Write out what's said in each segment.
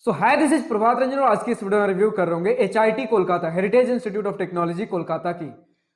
So hi this is Prabhat Ranjan और आज की इस वीडियो में रिव्यू कर रहे होंगे HIT Kolkata heritage institute of technology Kolkata की।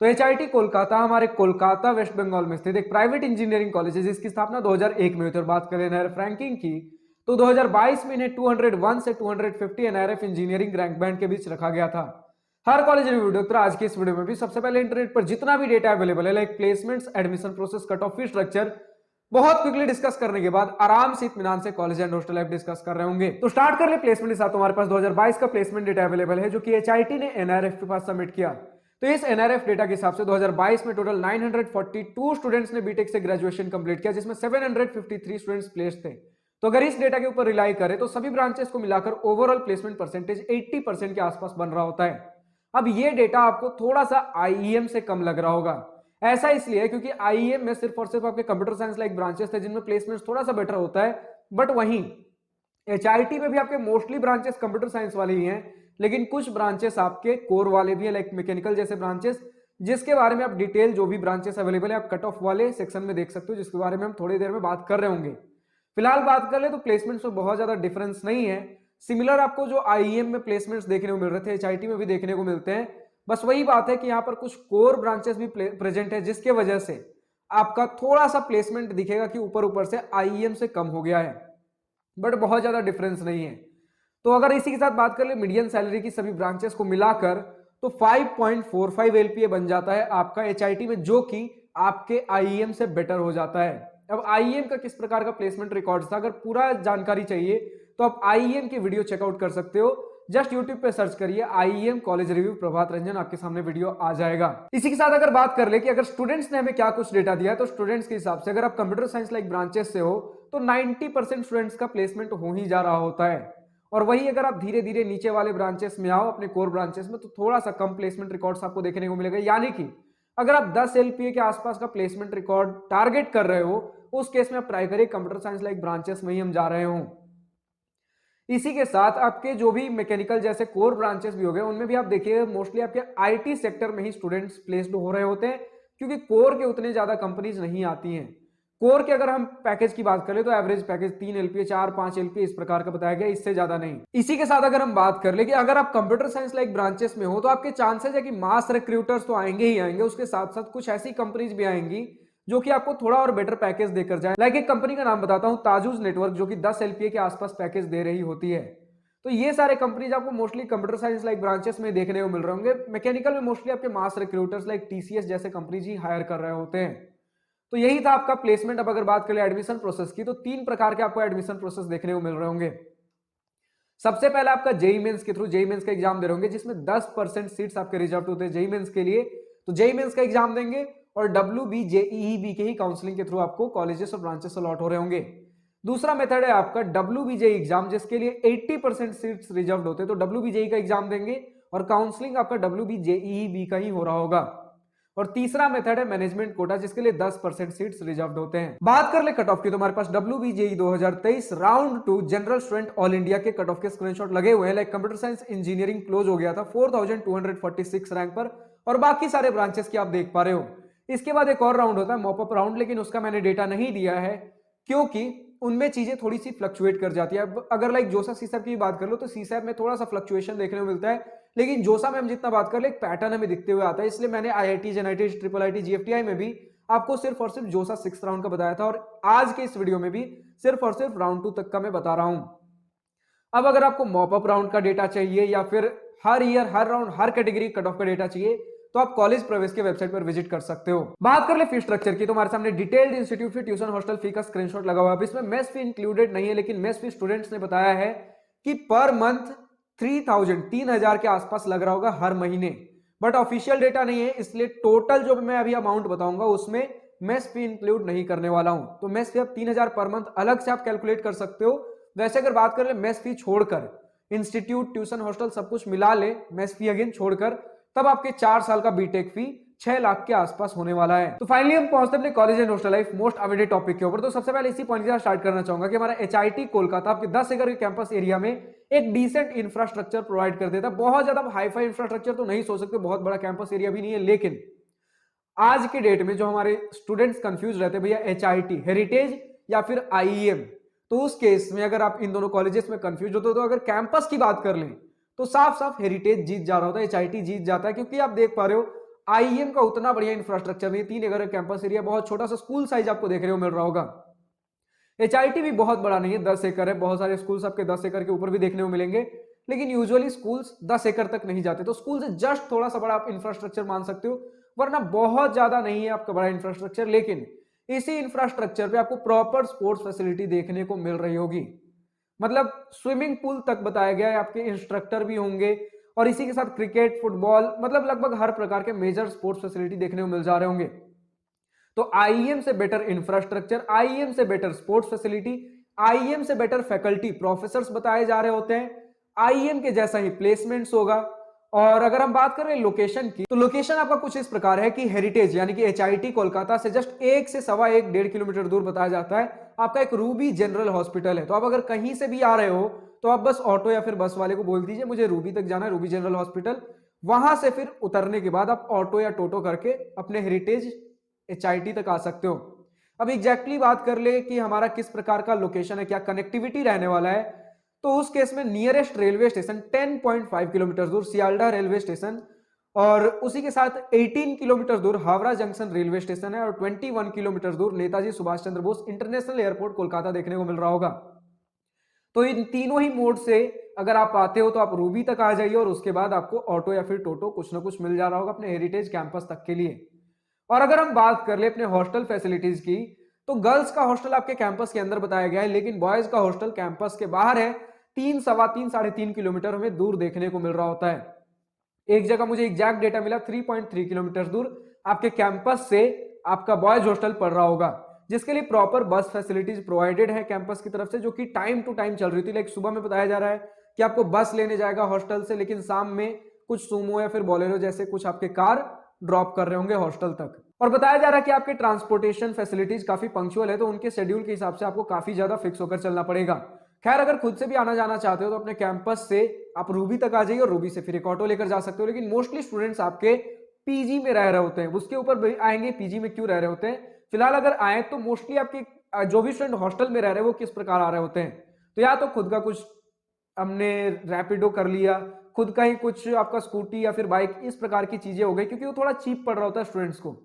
तो एचआईटी कोलकाता हमारे कोलकाता वेस्ट बंगाल में स्थित एक प्राइवेट इंजीनियरिंग कॉलेज है जिसकी स्थापना 2001 में हुई थी। और बात करें एनआरएफ रैंकिंग की तो 2022 में इन्हें 201 से 250 एनआरएफ इंजीनियरिंग रैंक बैंड के बीच रखा गया था। हर कॉलेज रिव्यू डॉक्टर आज की इस वीडियो में भी सबसे पहले इंटरनेट पर जितना भी डेटा अवेलेबल है like placements, admission process, cut off fee structure बहुत क्विकली डिस्कस करने के बाद आराम से इत्मीनान से college and hostel life discuss कर रहे होंगे। तो स्टार्ट कर ले प्लेसमेंट के साथ। हमारे पास 2022 का प्लेसमेंट डेटा अवेलेबल है जो कि एचआईटी ने एनआरएफ के पास सबमिट किया। तो इस एनआरएफ डेटा के हिसाब से 2022 में टोटल 942 स्टूडेंट्स ने बीटेक से ग्रेजुएशन कंप्लीट किया जिसमें 753 स्टूडेंट्स प्लेस्ड थे। तो अगर इस डेटा के ऊपर रिलाई करें तो सभी ब्रांचेस को मिलाकर ओवरऑल प्लेसमेंट परसेंटेज 80% के आसपास बन रहा होता है। अब ये डेटा आपको थोड़ा सा आईईएम से कम लग रहा होगा। ऐसा इसलिए है क्योंकि आईईएम में सिर्फ और सिर्फ आपके कंप्यूटर साइंस लाइक ब्रांचेस थे जिनमें प्लेसमेंट थोड़ा सा बेटर होता है, बट वहीं एचआईटी में भी आपके मोस्टली ब्रांचेस कंप्यूटर साइंस वाले ही हैं, लेकिन कुछ ब्रांचेस आपके कोर वाले भी हैं लाइक मैकेनिकल जैसे ब्रांचेस, जिसके बारे में आप डिटेल जो भी ब्रांचेस अवेलेबल है आप कट ऑफ वाले सेक्शन में देख सकते हो, जिसके बारे में हम थोड़ी देर में बात कर रहे होंगे। फिलहाल बात कर ले तो प्लेसमेंट्स में बहुत ज्यादा डिफरेंस नहीं है। सिमिलर आपको जो आईईएम में प्लेसमेंट्स देखने को मिल रहे थे एचआईटी में भी देखने को मिलते हैं। बस वही बात है कि यहाँ पर कुछ कोर ब्रांचेस भी प्रेजेंट है जिसके वजह से आपका थोड़ा सा प्लेसमेंट दिखेगा कि ऊपर ऊपर से आईईएम से कम हो गया है, बट बहुत ज्यादा डिफरेंस नहीं है। तो अगर इसी के साथ बात कर ले मीडियम सैलरी की सभी ब्रांचेस को मिलाकर तो 5.45 एलपीए बन जाता है आपका एचआईटी में, जो कि आपके आईईएम से बेटर हो जाता है। अब आईईएम का किस प्रकार का प्लेसमेंट रिकॉर्ड था, अगर पूरा जानकारी चाहिए तो आप आईईएम की वीडियो चेकआउट कर सकते हो। जस्ट यूट्यूब पे सर्च करिए IEM college review Prabhat Ranjan, आपके सामने वीडियो आ जाएगा। इसी के साथ अगर बात कर ले कि अगर स्टूडेंट्स ने हमें क्या कुछ डेटा दिया है, तो स्टूडेंट्स के हिसाब से अगर आप कंप्यूटर साइंस लाइक ब्रांचेस से हो तो 90% स्टूडेंट्स का प्लेसमेंट हो ही जा रहा होता है। और वही अगर आप धीरे धीरे नीचे वाले ब्रांचेस में आओ अपने कोर ब्रांचेस में तो थोड़ा सा कम प्लेसमेंट रिकॉर्ड्स आपको देखने को मिलेगा। यानी कि अगर आप 10 एलपीए के आसपास का प्लेसमेंट रिकॉर्ड टारगेट कर रहे हो उस केस में आप ट्राई करिए कंप्यूटर साइंस लाइक ब्रांचेस में ही हम जा रहे हो। इसी के साथ आपके जो भी मैकेनिकल जैसे कोर ब्रांचेस भी हो गए उनमें भी आप देखिए मोस्टली आपके आईटी सेक्टर में ही स्टूडेंट्स प्लेस्ड हो रहे होते हैं, क्योंकि कोर के उतने ज्यादा कंपनीज नहीं आती हैं। कोर के अगर हम पैकेज की बात करें तो एवरेज पैकेज 3 एलपीए 4-5 एलपीए इस प्रकार का बताया गया, इससे ज्यादा नहीं। इसी के साथ अगर हम बात कर ले कि अगर आप कंप्यूटर साइंस लाइक ब्रांचेस में हो तो आपके चांसेस है कि मास रिक्रूटर्स तो आएंगे ही आएंगे, उसके साथ साथ कुछ ऐसी कंपनीज भी आएंगी जो कि आपको थोड़ा और बेटर पैकेज देकर जाए। लाइक एक कंपनी का नाम बताता हूं, ताजूज नेटवर्क, जो कि 10 एलपीए के आसपास पैकेज दे रही होती है। तो ये सारे कंपनीज आपको mostly computer science like branches में देखने को मिल रहे होंगे। मैकेनिकल में मोस्टली आपके मास रिक्रूटर्स लाइक टीसीएस जैसे कंपनीज ही हायर कर रहे होते हैं। तो यही था आपका प्लेसमेंट। अब अगर बात करें एडमिशन प्रोसेस की तो 3 प्रकार के आपको एडमिशन प्रोसेस देखने को मिल रहे होंगे। सबसे पहले आपका जेई मेंस के थ्रू जेई मेंस का एग्जाम दे रहे होंगे जिसमें 10% सीट्स आपके रिजर्व होते हैं जेई मेंस के लिए। तो जेई मेंस का एग्जाम देंगे और WBJEE के ही काउंसलिंग के थ्रू आपको कॉलेजेस और ब्रांचेस अलॉट हो रहे होंगे। दूसरा मेथड है आपका WBJEE एग्जाम, जिसके लिए 80% सीट्स रिजर्व होते हैं। तो WBJEE का एग्जाम देंगे और काउंसलिंग आपका WBJEE का ही हो रहा होगा। और तीसरा मेथड है मैनेजमेंट कोटा, जिसके लिए 10% सीट्स रिजर्व होते हैं। बात कर ले कट ऑफ की तो हमारे पास WBJEE 2023 round 2 general student all India के कट ऑफ के स्क्रीनशॉट लगे हुए हैं। Like computer science engineering close हो गया था 4246 रैंक पर, और बाकी सारे ब्रांचेस की आप देख पा रहे हो। इसके बाद एक और राउंड होता है मॉपअप राउंड, लेकिन उसका मैंने डेटा नहीं दिया है क्योंकि उनमें चीजें थोड़ी सी फ्लक्चुएट कर जाती है। अगर लाइक जोसा सीसैप की बात कर लो तो सीसैप में थोड़ा सा फ्लक्चुएशन देखने को मिलता है, लेकिन जोसा में हम जितना बात कर ले एक पैटर्न हमें दिखते हुए आता है। इसलिए मैंने आईआईटी, जेनआईटी, ट्रिपल आईटी, जीएफटीआई में भी आपको सिर्फ और सिर्फ जोसा 6 राउंड का बताया था, और आज के इस वीडियो में भी सिर्फ और सिर्फ राउंड 2 तक का मैं बता रहा हूं। अब अगर आपको मॉपअप राउंड का डेटा चाहिए या फिर हर ईयर हर राउंड हर कैटेगरी कट ऑफ का डेटा चाहिए तो आप कॉलेज प्रवेश के वेबसाइट पर विजिट कर सकते हो। बात कर ले फी स्ट्रक्चर की तो हमारे सामने डिटेल्ड इंस्टीट्यूट फी, ट्यूशन, हॉस्टल फी का स्क्रीनशॉट लगा हुआ है। इसमें मेस फी इंक्लूडेड नहीं है, लेकिन मेस फी स्टूडेंट्स ने बताया है कि पर मंथ 3000 के आसपास लग रहा होगा हर महीने, बट ऑफिशियल डेटा नहीं है, इसलिए टोटल जो मैं अभी अमाउंट बताऊंगा उसमें मेस फी इंक्लूड नहीं करने वाला हूं। तो मेस फी आप 3000 पर मंथ अलग से आप कैलकुलेट कर सकते हो। वैसे अगर बात कर ले मेस फी छोड़कर, इंस्टीट्यूट, ट्यूशन, हॉस्टल सब कुछ मिला ले, मेस फी अगेन छोड़कर, तब आपके 4 साल का बीटेक फी 6 लाख के आसपास होने वाला है। तो फाइनली हम पहुंचते अपने college and hostel life most awaited topic के ऊपर। तो सबसे पहले इसी पॉइंट के साथ स्टार्ट करना चाहूंगा कि हमारा एचआईटी कोलकाता आपके 10 एकड़ के कैंपस एरिया में एक डिसेंट इंफ्रास्ट्रक्चर प्रोवाइड कर देता है। बहुत ज्यादा हाईफाई इंफ्रास्ट्रक्चर तो नहीं सोच सकते, बहुत बड़ा कैंपस एरिया भी नहीं है, लेकिन आज के डेट में जो हमारे स्टूडेंट्स कंफ्यूज रहते हैं भैया एचआईटी हेरिटेज या फिर आईईएम, तो उस केस में अगर आप इन दोनों कॉलेजेस में कंफ्यूज होते हो तो अगर कैंपस की बात कर लें तो साफ साफ हेरिटेज जीत जा रहा होता है, एचआईटी जीत जाता है, क्योंकि आप देख पा रहे हो आईएम का उतना बढ़िया इंफ्रास्ट्रक्चर नहीं, 3 एकड़ कैंपस एरिया, बहुत छोटा सा स्कूल साइज आपको देखने को मिल रहा होगा। एचआईटी भी बहुत बड़ा नहीं है, 10 एकड़ है, बहुत सारे स्कूल्स आपके 10 एकड़ के ऊपर भी देखने को मिलेंगे, लेकिन यूजुअली स्कूल्स 10 एकड़ तक नहीं जाते, तो स्कूल से जस्ट थोड़ा सा बड़ा आप इंफ्रास्ट्रक्चर मान सकते हो, वरना बहुत ज्यादा नहीं है आपका बड़ा इंफ्रास्ट्रक्चर। लेकिन इसी इंफ्रास्ट्रक्चर पे आपको प्रॉपर स्पोर्ट्स फैसिलिटी देखने को मिल रही होगी, मतलब स्विमिंग पूल तक बताया गया है, आपके इंस्ट्रक्टर भी होंगे, और इसी के साथ क्रिकेट, फुटबॉल, मतलब लगभग हर प्रकार के मेजर स्पोर्ट्स फैसिलिटी देखने को मिल जा रहे होंगे। तो आईएम से बेटर इंफ्रास्ट्रक्चर, आईएम से बेटर स्पोर्ट्स फैसिलिटी, आईएम से बेटर फैकल्टी, प्रोफेसर्स बताए जा रहे होते हैं, आईएम के जैसा ही प्लेसमेंट्स होगा। और अगर हम बात करें लोकेशन की, तो लोकेशन आपका कुछ इस प्रकार है कि हेरिटेज यानी कि एचआईटी कोलकाता से जस्ट 1 से 1.25 किलोमीटर दूर बताया जाता है आपका एक रूबी जनरल हॉस्पिटल है। तो आप अगर कहीं से भी आ रहे हो तो आप बस ऑटो या फिर बस वाले को बोल दीजिए मुझे रूबी तक जाना है, रूबी जनरल हॉस्पिटल, वहां से फिर उतरने के बाद आप ऑटो या टोटो करके अपने हेरिटेज एचआईटी तक आ सकते हो। अब एग्जैक्टली बात कर ले कि हमारा किस प्रकार का लोकेशन है, क्या कनेक्टिविटी रहने वाला है, तो उस केस में नियरेस्ट रेलवे स्टेशन 10.5 किलोमीटर दूर सियालडा रेलवे स्टेशन, और उसी के साथ 18 किलोमीटर दूर हावड़ा जंक्शन रेलवे स्टेशन है, और 21 किलोमीटर दूर नेताजी सुभाष चंद्र बोस इंटरनेशनल एयरपोर्ट कोलकाता देखने को मिल रहा होगा। तो इन तीनों ही मोड से अगर आप आते हो तो आप रूबी तक आ जाइए, और उसके बाद आपको ऑटो या फिर टोटो कुछ ना कुछ मिल जा रहा होगा अपने हेरिटेज कैंपस तक के लिए। और अगर हम बात कर ले अपने हॉस्टल फैसिलिटीज की, तो गर्ल्स का हॉस्टल आपके कैंपस के अंदर बताया गया है, लेकिन बॉयज का हॉस्टल कैंपस के बाहर है, 3, 3.25, 3.5 किलोमीटर हमें दूर देखने को मिल रहा होता है। एक जगह मुझे एग्जैक्ट डेटा मिला 3.3 किलोमीटर दूर आपके कैंपस से आपका बॉयज हॉस्टल पड़ रहा होगा, जिसके लिए प्रॉपर बस फैसिलिटीज प्रोवाइडेड है कैंपस की तरफ से, जो कि टाइम टू टाइम चल रही थी। लाइक सुबह में बताया जा रहा है कि आपको बस लेने जाएगा हॉस्टल से, लेकिन शाम में कुछ सूमो या फिर बोलेरो जैसे कुछ आपके कार ड्रॉप कर रहे होंगे हॉस्टल तक। और बताया जा रहा है कि आपके ट्रांसपोर्टेशन फैसिलिटीज काफी पंक्चुअल है, तो उनके शेड्यूल के हिसाब से आपको काफी ज्यादा फिक्स होकर चलना पड़ेगा। खैर अगर खुद से भी आना जाना चाहते हो तो अपने कैंपस से आप रूबी तक आ जाइए, और रूबी से फिर एक ऑटो लेकर जा सकते हो। लेकिन मोस्टली स्टूडेंट्स आपके पीजी में रह रहे होते हैं, उसके ऊपर भी आएंगे पीजी में क्यों रह रहे होते हैं। फिलहाल अगर आए तो मोस्टली आपके जो भी स्टूडेंट हॉस्टल में रह रहे हैं वो किस प्रकार आ रहे होते हैं, तो या तो खुद का कुछ हमने रैपिडो कर लिया, खुद का ही कुछ आपका स्कूटी या फिर बाइक, इस प्रकार की चीजें हो गई, क्योंकि वो थोड़ा चीप पड़ रहा होता है स्टूडेंट्स को।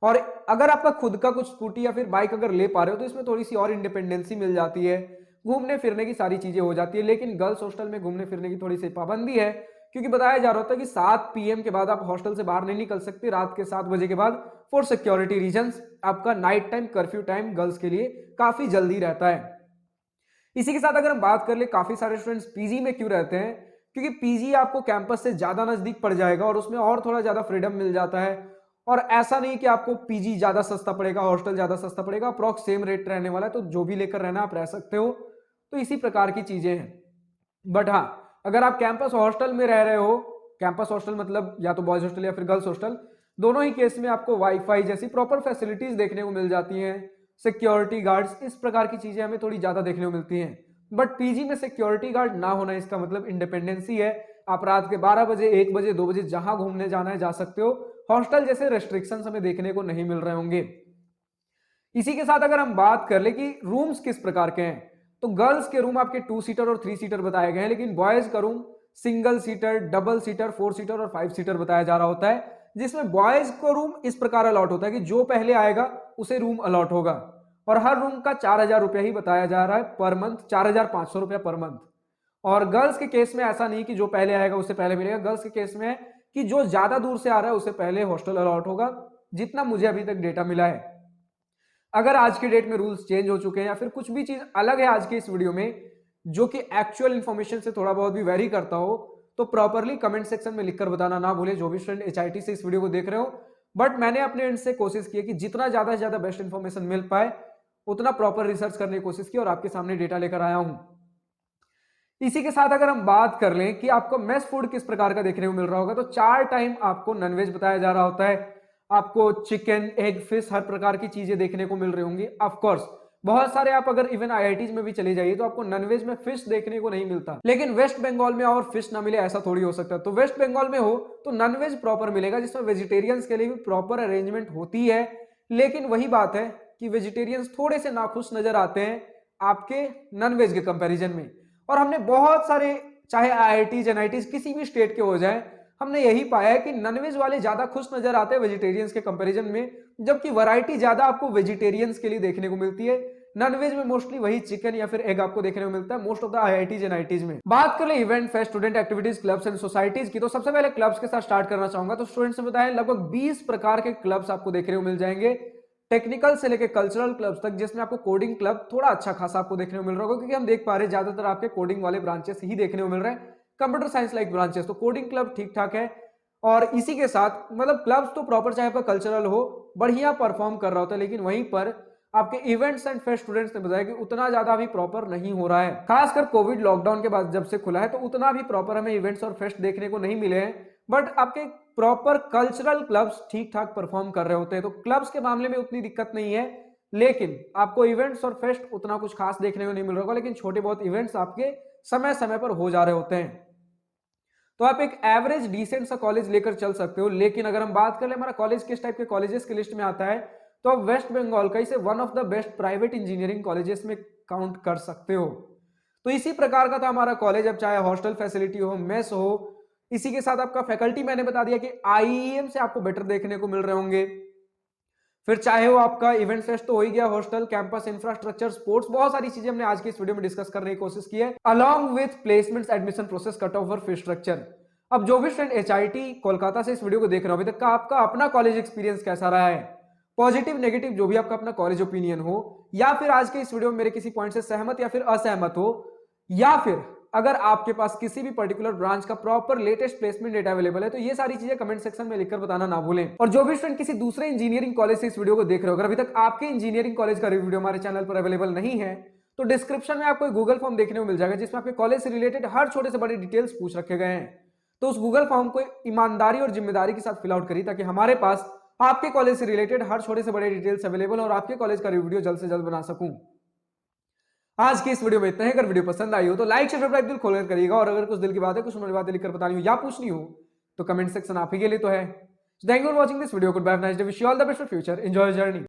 और अगर आपका खुद का कुछ स्कूटी या फिर बाइक अगर ले पा रहे हो तो इसमें थोड़ी सी और इंडिपेंडेंसी मिल जाती है, घूमने फिरने की सारी चीजें हो जाती है। लेकिन गर्ल्स हॉस्टल में घूमने फिरने की थोड़ी सी पाबंदी है, क्योंकि बताया जा रहा होता है कि 7 PM के बाद आप हॉस्टल से बाहर नहीं निकल सकते, रात के 7 बजे के बाद, फॉर सिक्योरिटी रीजंस। आपका night time curfew time girls के लिए काफी जल्दी रहता है। इसी के साथ अगर हम बात कर ले काफी सारे स्टूडेंट्स पीजी में क्यों रहते हैं, क्योंकि पीजी आपको कैंपस से ज्यादा नजदीक पड़ जाएगा और उसमें और थोड़ा ज्यादा फ्रीडम मिल जाता है। और ऐसा नहीं कि आपको पीजी ज्यादा सस्ता पड़ेगा, हॉस्टल ज्यादा सस्ता पड़ेगा, अप्रॉक्स सेम रेट रहने वाला है, तो जो भी लेकर रहना आप रह सकते हो। तो इसी प्रकार की चीजें हैं। बट हाँ, अगर आप कैंपस हॉस्टल में रह रहे हो, कैंपस हॉस्टल मतलब या तो बॉयज हॉस्टल या फिर गर्ल्स हॉस्टल, दोनों ही केस में आपको वाईफाई जैसी प्रॉपर फैसिलिटीज देखने को मिल जाती हैं, सिक्योरिटी गार्ड्स, इस प्रकार की चीजें हमें थोड़ी ज्यादा देखने को मिलती हैं। बट पीजी में सिक्योरिटी गार्ड ना होना इसका मतलब इंडिपेंडेंसी है, आप रात के 12 बजे, 1 बजे, 2 बजे जहां घूमने जाना है जा सकते हो। हॉस्टल जैसे रेस्ट्रिक्शंस हमें देखने को नहीं मिल रहे होंगे। इसी के साथ अगर हम बात कर ले कि रूम्स किस प्रकार के हैं, तो गर्ल्स के रूम आपके 2 सीटर और 3 सीटर बताए गए हैं, लेकिन बॉयज का room single seater, double seater, 4 seater और 5 सीटर बताया जा रहा होता है, जिसमें बॉयज को रूम इस प्रकार अलॉट होता है कि जो पहले आएगा उसे रूम अलॉट होगा, और हर रूम का 4,000 रुपया ही बताया जा रहा है पर मंथ, 4,500 रुपया पर मंथ। और गर्ल्स के केस में ऐसा नहीं कि जो पहले आएगा उसे पहले मिलेगा, गर्ल्स के केस में है कि जो ज्यादा दूर से आ रहा है उसे पहले हॉस्टल अलॉट होगा, जितना मुझे अभी तक डेटा मिला है। अगर आज के डेट में रूल्स चेंज हो चुके हैं या फिर कुछ भी चीज अलग है आज के इस वीडियो में जो कि एक्चुअल इंफॉर्मेशन से थोड़ा बहुत भी वेरी करता हो, तो प्रॉपरली कमेंट सेक्शन में लिखकर बताना ना भूले, जो भी स्टूडेंट एचआईटी से इस वीडियो को देख रहे हो। बट मैंने अपने एंड से कोशिश की है कि जितना ज्यादा से ज्यादा बेस्ट इंफॉर्मेशन मिल पाए उतना प्रॉपर रिसर्च करने की कोशिश की और आपके सामने डेटा लेकर आया हूं। इसी के साथ अगर हम बात कर लें कि आपको मेस फूड किस प्रकार का देखने को मिल रहा होगा, तो 4 टाइम आपको नॉनवेज बताया जा रहा होता है, आपको चिकन, एग, फिश, हर प्रकार की चीजें देखने को मिल रही होंगी। ऑफ कोर्स बहुत सारे आप अगर इवन आईआईटीज में भी चले जाइए तो आपको नॉनवेज में फिश देखने को नहीं मिलता, लेकिन वेस्ट बंगाल में और फिश ना मिले ऐसा थोड़ी हो सकता है। तो वेस्ट बंगाल में हो तो नॉनवेज प्रॉपर मिलेगा, जिसमें वेजिटेरियंस के लिए भी प्रॉपर अरेंजमेंट होती है। लेकिन वही बात है कि वेजिटेरियंस थोड़े से नाखुश नजर आते हैं आपके नॉन वेज के कंपैरिजन में। और हमने बहुत सारे, चाहे आईआईटीज एनआईटीज किसी भी स्टेट के हो जाए, हमने यही पाया है कि नॉनवेज वाले ज्यादा खुश नजर आते हैं वेजिटेरियंस के कंपैरिजन में, जबकि वैरायटी ज्यादा आपको वेजिटेरियंस के लिए देखने को मिलती है। नॉनवेज में मोस्टली वही चिकन या फिर एग आपको देखने को मिलता है most of the IITs NITs में। बात कर ले event fest student activities clubs and societies की, तो सबसे पहले क्लब्स के साथ स्टार्ट करना चाहूंगा। तो स्टूडेंट्स ने बताया लगभग 20 प्रकार के क्लब्स आपको देखने को मिल जाएंगे, टेक्निकल से लेकर कल्चरल क्लब्स तक, जिसमें आपको कोडिंग क्लब थोड़ा अच्छा खासा आपको देखने को मिल रहा होगा, क्योंकि हम देख पा रहे हैं ज्यादातर आपके कोडिंग वाले ब्रांचेस ही देखने को मिल रहे हैं, कंप्यूटर साइंस लाइक ब्रांचेस। तो कोडिंग क्लब ठीक ठाक है। और इसी के साथ मतलब क्लब्स तो प्रॉपर चाहे आपका कल्चरल हो बढ़िया परफॉर्म कर रहा होता है, लेकिन वहीं पर आपके इवेंट्स एंड फेस्ट स्टूडेंट्स ने बताया कि उतना ज्यादा अभी प्रॉपर नहीं हो रहा है। खासकर कोविड लॉकडाउन के बाद जब से खुला है तो उतना भी प्रॉपर हमें इवेंट्स और फेस्ट देखने को नहीं मिले हैं, बट आपके प्रॉपर कल्चरल क्लब्स ठीक ठाक परफॉर्म कर रहे होते हैं। तो क्लब्स के मामले में उतनी दिक्कत नहीं है, लेकिन आपको इवेंट्स और फेस्ट उतना कुछ खास देखने को नहीं मिल रहा होगा, लेकिन छोटे बहुत इवेंट्स आपके समय समय पर हो जा रहे होते हैं। तो आप एक एवरेज डिसेंट सा कॉलेज लेकर चल सकते हो। लेकिन अगर हम बात कर ले हमारा कॉलेज किस टाइप के कॉलेजेस की लिस्ट में आता है, तो आप वेस्ट बंगाल का इसे one of the best private engineering colleges में काउंट कर सकते हो। तो इसी प्रकार का था हमारा कॉलेज। अब चाहे हॉस्टल फैसिलिटी हो, मेस हो, इसी के साथ आपका फैकल्टी मैंने बता दिया कि आईईएम से आपको बेटर देखने को मिल रहे होंगे। फिर चाहे वो आपका इवेंट फेस्ट तो हो ही गया, हॉस्टल, कैंपस इंफ्रास्ट्रक्चर, स्पोर्ट्स, बहुत सारी चीजें हमने आज की इस वीडियो में डिस्कस करने की कोशिश की है, along with placements, admission process, cut off और फीस स्ट्रक्चर। अब जो भी स्टूडेंट एचआईटी कोलकाता से इस वीडियो को देख रहे हो, अभी तक का आपका अपना कॉलेज एक्सपीरियंस कैसा रहा है, पॉजिटिव नेगेटिव जो भी आपका अपना कॉलेज ओपिनियन हो, या फिर आज के इस वीडियो में मेरे किसी पॉइंट से सहमत या फिर असहमत हो, या फिर अगर आपके पास किसी भी पर्टिकुलर ब्रांच का proper latest placement data available है, तो ये सारी चीजें कमेंट सेक्शन में लिखकर बताना ना भूलें। और जो भी स्टूडेंट किसी दूसरे इंजीनियरिंग कॉलेज से इस वीडियो को देख रहे हो, अगर अभी तक आपके इंजीनियरिंग कॉलेज का वीडियो हमारे चैनल पर अवेलेबल नहीं है, तो डिस्क्रिप्शन में आपको गूगल फॉर्म देखने को मिल जाएगा, जिसमें आपके कॉलेज से रिलेटेड हर छोटे से बड़े डिटेल्स पूछ रखे गए हैं। तो उस गूगल फॉर्म को ईमानदारी और जिम्मेदारी के साथ फिल आउट करिए, ताकि हमारे पास आपके कॉलेज से रिलेटेड हर छोटे से बड़े डिटेल्स अवेलेबल और आपके कॉलेज का वीडियो जल्द से जल्द बना सकूं। आज की इस वीडियो में इतना है। अगर वीडियो पसंद आई हो तो लाइक शेयर सब्सक्राइब दिल खोलकर करिएगा, और अगर कुछ दिल की बात है, कुछ उन्होंने बातें लिखकर बतानी हो या पूछनी हो, तो कमेंट सेक्शन आप ही के लिए तो है। Thank you for watching this video. Goodbye, nice day, wish you all the best for future, enjoy journey.